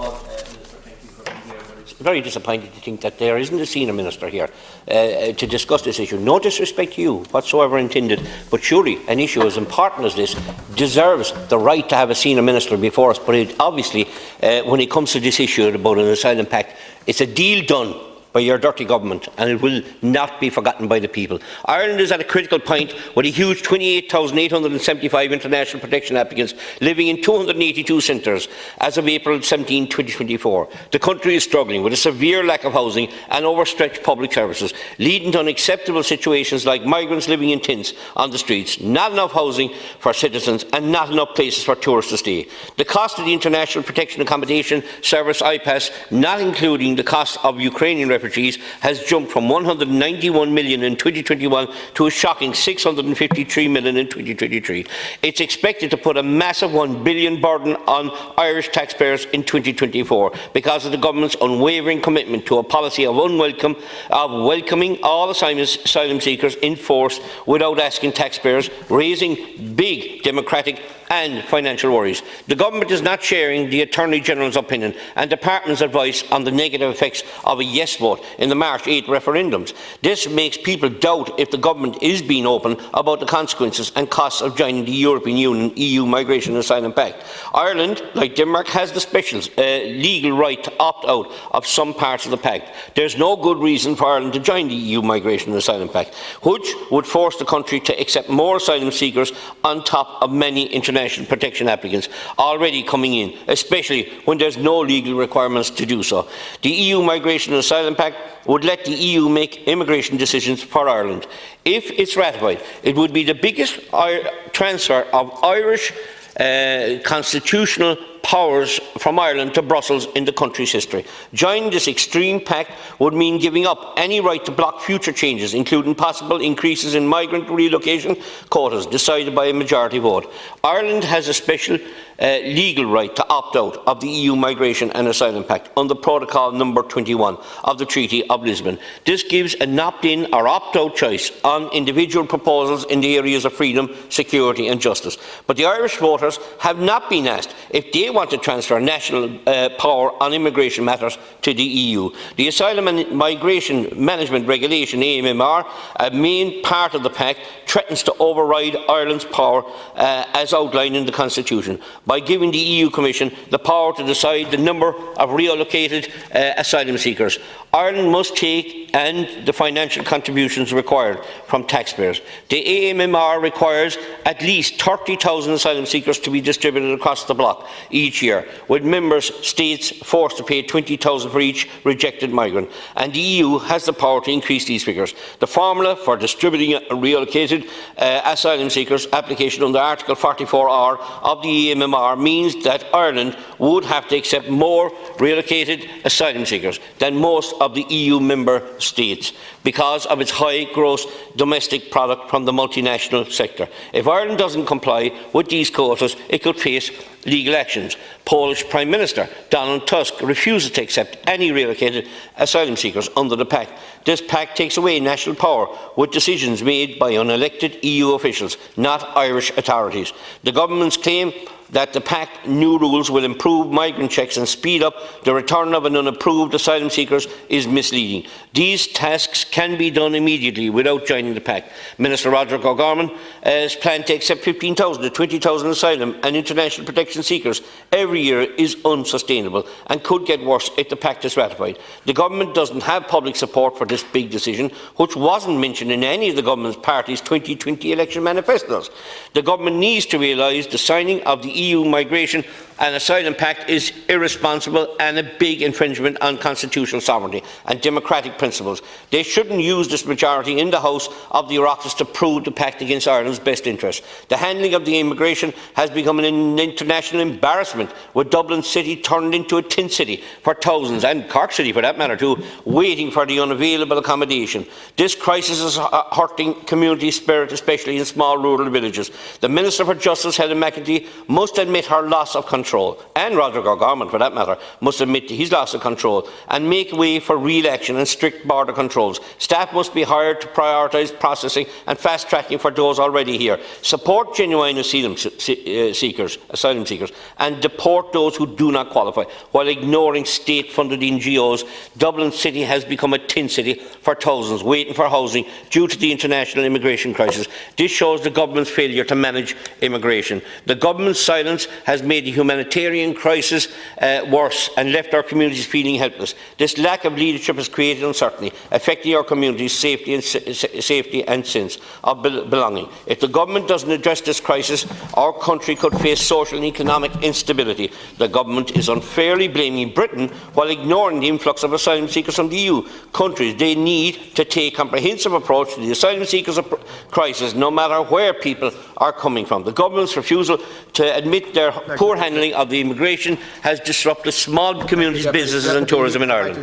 Minister, thank you for being here. But it's very disappointing to think that there isn't a senior minister here to discuss this issue. No disrespect to you whatsoever intended, but surely an issue as important as this deserves the right to have a senior minister before us. But obviously, when it comes to this issue about an asylum pact, it's a deal done by your dirty government, and it will not be forgotten by the people. Ireland is at a critical point with a huge 28,875 international protection applicants living in 282 centres as of April 17, 2024. The country is struggling with a severe lack of housing and overstretched public services, leading to unacceptable situations like migrants living in tents on the streets, not enough housing for citizens and not enough places for tourists to stay. The cost of the International Protection Accommodation Service IPAS, not including the cost of Ukrainian refugees, has jumped from 191 million in 2021 to a shocking 653 million in 2023. It's expected to put a massive $1 billion burden on Irish taxpayers in 2024 because of the government's unwavering commitment to a policy of welcoming all asylum seekers in force without asking taxpayers, raising big democratic and financial worries. The government is not sharing the Attorney General's opinion and Department's advice on the negative effects of a yes vote in the March 8 referendums. This makes people doubt if the government is being open about the consequences and costs of joining the European Union EU Migration and Asylum Pact. Ireland, like Denmark, has the special legal right to opt out of some parts of the Pact. There is no good reason for Ireland to join the EU Migration and Asylum Pact, which would force the country to accept more asylum seekers on top of many international protection applicants already coming in, especially when there is no legal requirements to do so. The EU Migration and Asylum Pact would let the EU make immigration decisions for Ireland. If it's ratified, it would be the biggest transfer of Irish constitutional powers from Ireland to Brussels in the country's history. Joining this extreme pact would mean giving up any right to block future changes, including possible increases in migrant relocation quotas decided by a majority vote. Ireland has a special legal right to opt out of the EU Migration and Asylum Pact under Protocol number 21 of the Treaty of Lisbon. This gives an opt-in or opt-out choice on individual proposals in the areas of freedom, security and justice. But the Irish voters have not been asked if they want to transfer national power on immigration matters to the EU. The Asylum and Migration Management Regulation, AMMR, a main part of the Pact, threatens to override Ireland's power as outlined in the Constitution by giving the EU Commission the power to decide the number of reallocated asylum seekers Ireland must take and the financial contributions required from taxpayers. The AMMR requires at least 30,000 asylum seekers to be distributed across the bloc each year, with member states forced to pay 20,000 for each rejected migrant, and the EU has the power to increase these figures. The formula for distributing reallocated asylum seekers application under Article 44R of the AMMR means that Ireland would have to accept more reallocated asylum seekers than most of the EU member states because of its high gross domestic product from the multinational sector. If Ireland doesn't comply with these quotas, it could face legal actions. Polish Prime Minister Donald Tusk refuses to accept any relocated asylum seekers under the Pact. This Pact takes away national power with decisions made by unelected EU officials, not Irish authorities. The government's claim that the Pact new rules will improve migrant checks and speed up the return of unapproved asylum seekers is misleading. These tasks can be done immediately without joining the Pact. Minister Roderick O'Gorman has planned to accept 15,000 to 20,000 asylum and international protection seekers every year is unsustainable and could get worse if the Pact is ratified. The government doesn't have public support for this big decision, which wasn't mentioned in any of the government's party's 2020 election manifestos. The government needs to realise the signing of the EU Migration and Asylum Pact is irresponsible and a big infringement on constitutional sovereignty and democratic principles. They shouldn't use this majority in the House of the Oireachtas to prove the Pact against Ireland's best interests. The handling of the immigration has become an international embarrassment, with Dublin City turned into a tent city for thousands, and Cork City for that matter too, waiting for the unavailable accommodation. This crisis is hurting community spirit, especially in small rural villages. The Minister for Justice, Helen McEntee, must admit her loss of control control, and Roderick O'Gorman for that matter, must admit to his loss of control and make way for real action and strict border controls. Staff must be hired to prioritise processing and fast-tracking for those already here. Support genuine asylum seekers, and deport those who do not qualify, while ignoring state-funded NGOs. Dublin City has become a tin city for thousands waiting for housing due to the international immigration crisis. This shows the government's failure to manage immigration. The government's silence has made the humanitarian crisis worse and left our communities feeling helpless. This lack of leadership has created uncertainty, affecting our communities' safety and sense of belonging. If the government doesn't address this crisis, our country could face social and economic instability. The government is unfairly blaming Britain while ignoring the influx of asylum seekers from the EU countries. They need to take a comprehensive approach to the asylum seekers crisis, no matter where people are coming from. The government's refusal to admit their poor handling of the immigration has disrupted small communities, businesses and tourism in Ireland.